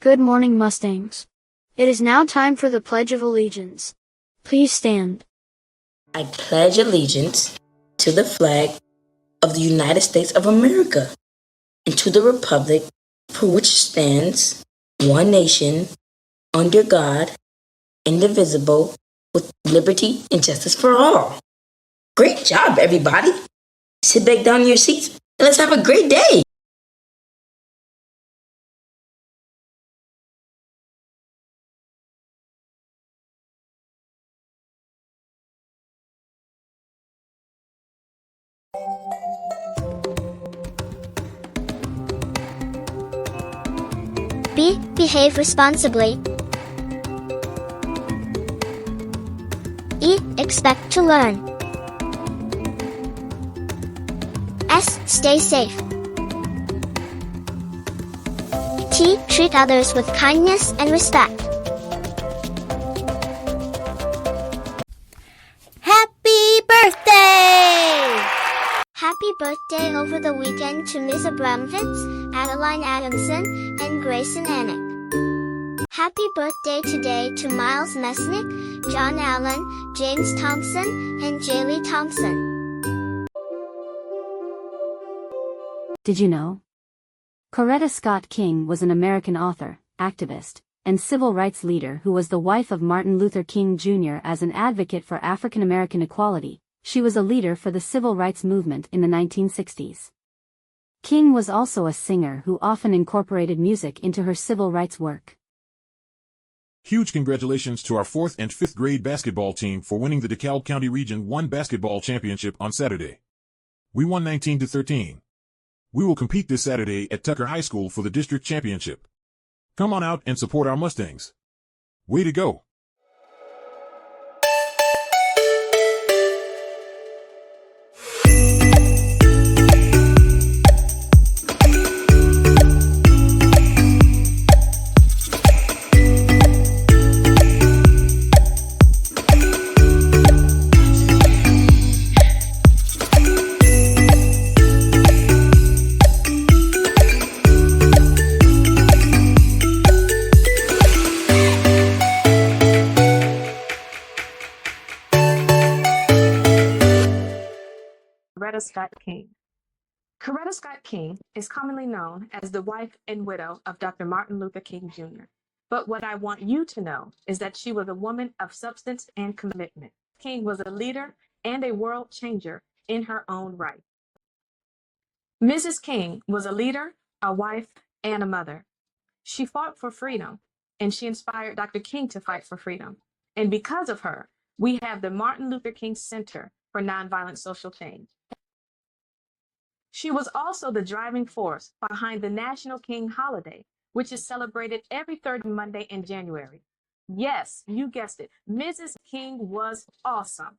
Good morning, Mustangs. It is now time for the Pledge of Allegiance. Please stand. I pledge allegiance to the flag of the United States of America and to the republic for which stands one nation, under God, indivisible, with liberty and justice for all. Great job, everybody. Sit back down in your seats and let's have a great day. Behave responsibly. E. Expect to learn. S. Stay safe. T. Treat others with kindness and respect. Happy birthday! Happy birthday over the weekend to Ms. Abramovitz, Adeline Adamson, and Grayson Anik. Happy birthday today to Miles Mesnick, John Allen, James Thompson, and Jaylee Thompson. Did you know? Coretta Scott King was an American author, activist, and civil rights leader who was the wife of Martin Luther King Jr. As an advocate for African American equality, she was a leader for the civil rights movement in the 1960s. King was also a singer who often incorporated music into her civil rights work. Huge congratulations to our 4th and 5th grade basketball team for winning the DeKalb County Region 1 basketball championship on Saturday. We won 19-13. We will compete this Saturday at Tucker High School for the district championship. Come on out and support our Mustangs. Way to go! Coretta Scott King. Coretta Scott King is commonly known as the wife and widow of Dr. Martin Luther King Jr. But what I want you to know is that she was a woman of substance and commitment. King was a leader and a world changer in her own right. Mrs. King was a leader, a wife, and a mother. She fought for freedom, and she inspired Dr. King to fight for freedom. And because of her, we have the Martin Luther King Center for Nonviolent Social Change. She was also the driving force behind the National King Holiday, which is celebrated every third Monday in January. Yes, you guessed it, Mrs. King was awesome.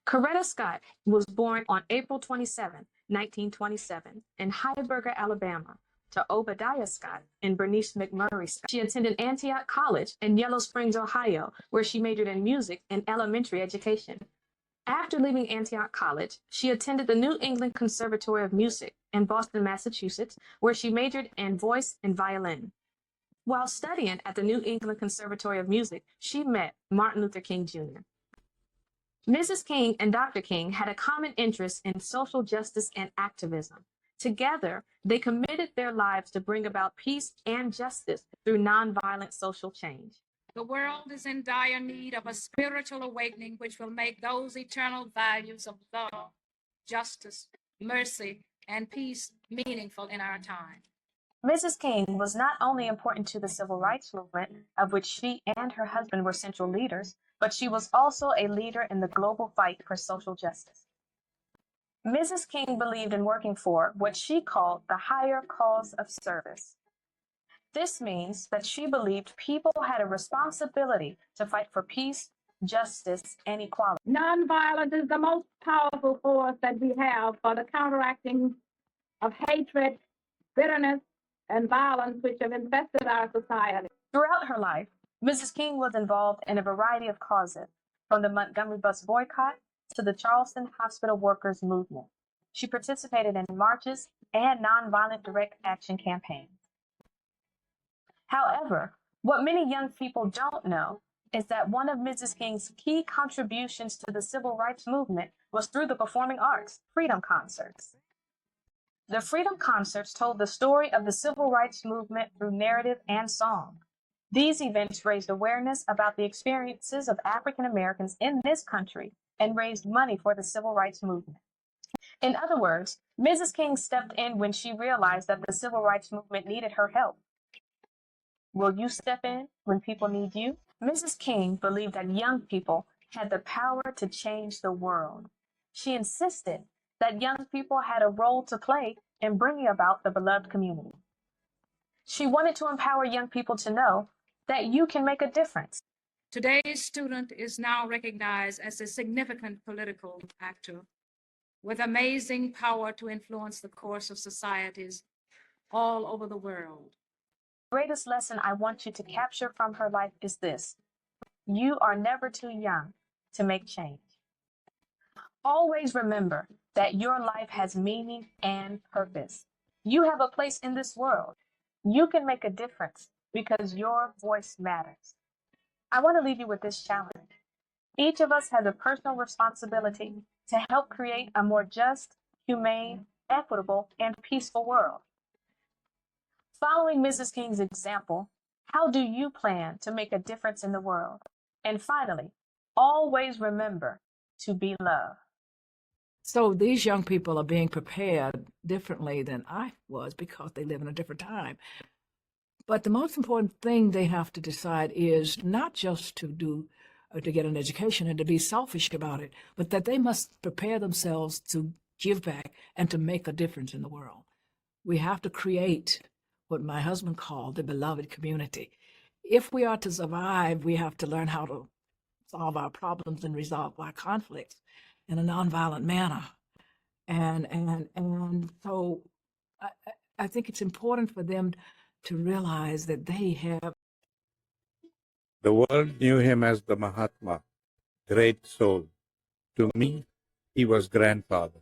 Coretta Scott was born on April 27, 1927, in Heidelberger, Alabama, to Obadiah Scott and Bernice McMurray Scott. She attended Antioch College in Yellow Springs, Ohio, where she majored in music and elementary education. After leaving Antioch College, she attended the New England Conservatory of Music in Boston, Massachusetts, where she majored in voice and violin. While studying at the New England Conservatory of Music, she met Martin Luther King Jr. Mrs. King and Dr. King had a common interest in social justice and activism. Together, they committed their lives to bring about peace and justice through nonviolent social change. The world is in dire need of a spiritual awakening which will make those eternal values of love, justice, mercy, and peace meaningful in our time. Mrs. King was not only important to the civil rights movement, of which she and her husband were central leaders, but she was also a leader in the global fight for social justice. Mrs. King believed in working for what she called the higher cause of service. This means that she believed people had a responsibility to fight for peace, justice, and equality. Nonviolence is the most powerful force that we have for the counteracting of hatred, bitterness, and violence which have infested our society. Throughout her life, Mrs. King was involved in a variety of causes, from the Montgomery bus boycott to the Charleston hospital workers movement. She participated in marches and nonviolent direct action campaigns. However, what many young people don't know is that one of Mrs. King's key contributions to the civil rights movement was through the performing arts, freedom concerts. The freedom concerts told the story of the civil rights movement through narrative and song. These events raised awareness about the experiences of African Americans in this country and raised money for the civil rights movement. In other words, Mrs. King stepped in when she realized that the civil rights movement needed her help. Will you step in when people need you? Mrs. King believed that young people had the power to change the world. She insisted that young people had a role to play in bringing about the beloved community. She wanted to empower young people to know that you can make a difference. Today's student is now recognized as a significant political actor with amazing power to influence the course of societies all over the world. The greatest lesson I want you to capture from her life is this: you are never too young to make change. Always remember that your life has meaning and purpose. You have a place in this world. You can make a difference because your voice matters. I want to leave you with this challenge. Each of us has a personal responsibility to help create a more just, humane, equitable, and peaceful world. Following Mrs. King's example, how do you plan to make a difference in the world? And finally, always remember to be love. So these young people are being prepared differently than I was because they live in a different time. But the most important thing they have to decide is not just to get an education and to be selfish about it, but that they must prepare themselves to give back and to make a difference in the world. We have to create what my husband called the beloved community. If we are to survive, we have to learn how to solve our problems and resolve our conflicts in a nonviolent manner. And so I think it's important for them to realize that they have. The world knew him as the Mahatma, great soul. To me, he was grandfather.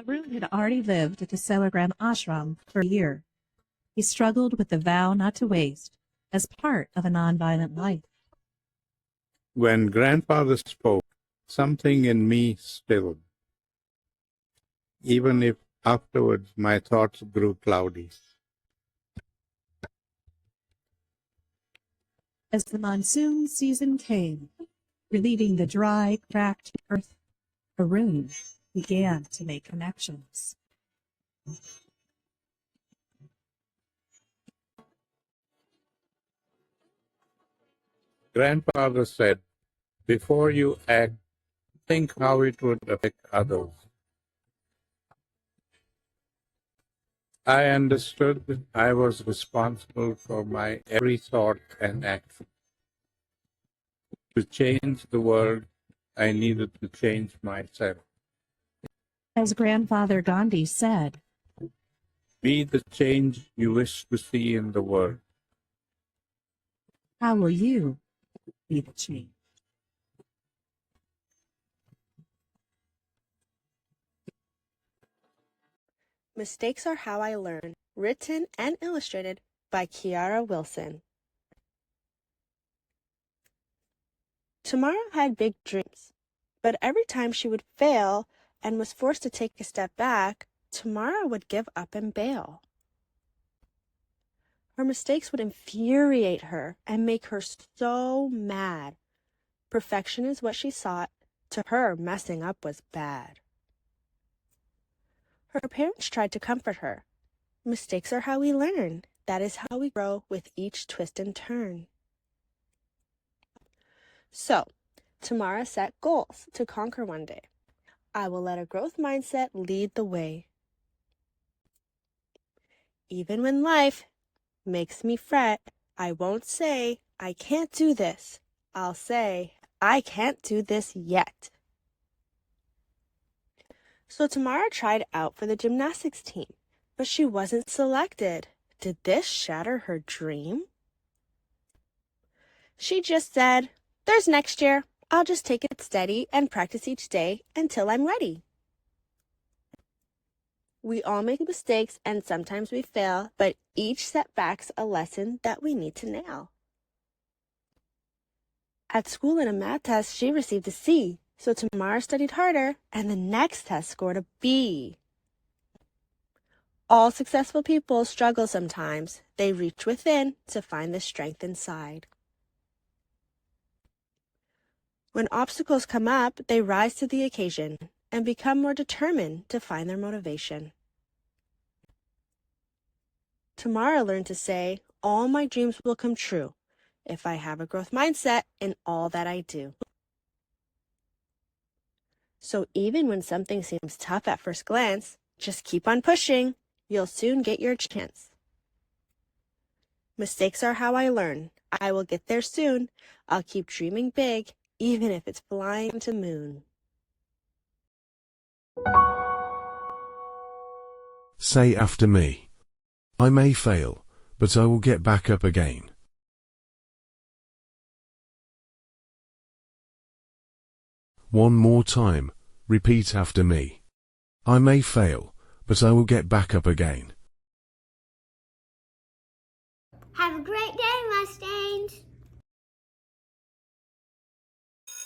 Arun had already lived at the Salagram ashram for a year. He struggled with the vow not to waste as part of a nonviolent life. When grandfather spoke, something in me stilled, even if afterwards my thoughts grew cloudy. As the monsoon season came, relieving the dry, cracked earth, Arun began to make connections. Grandfather said, before you act, think how it would affect others. I understood that I was responsible for my every thought and action. To change the world, I needed to change myself. As Grandfather Gandhi said, be the change you wish to see in the world. how will you be the change? Mistakes Are How I Learn, written and illustrated by Kiara Wilson. Tamara had big dreams, but every time she would fail and was forced to take a step back, Tamara would give up and bail. Her mistakes would infuriate her and make her so mad. Perfection is what she sought. To her, messing up was bad. Her parents tried to comfort her. Mistakes are how we learn. That is how we grow with each twist and turn. So, Tamara set goals to conquer one day. I will let a growth mindset lead the way. Even when life makes me fret, I won't say, I can't do this. I'll say, I can't do this yet. So Tamara tried out for the gymnastics team, but she wasn't selected. Did this shatter her dream? She just said, there's next year. I'll just take it steady and practice each day until I'm ready. We all make mistakes and sometimes we fail, but each setback's a lesson that we need to nail. At school in a math test, she received a C, so Tamara studied harder and the next test scored a B. All successful people struggle sometimes. They reach within to find the strength inside. When obstacles come up, they rise to the occasion and become more determined to find their motivation. Tamara learned to say, all my dreams will come true if I have a growth mindset in all that I do. So even when something seems tough at first glance, just keep on pushing. You'll soon get your chance. Mistakes are how I learn. I will get there soon. I'll keep dreaming big, even if it's flying to the moon. Say after me. I may fail, but I will get back up again. One more time, repeat after me. I may fail, but I will get back up again.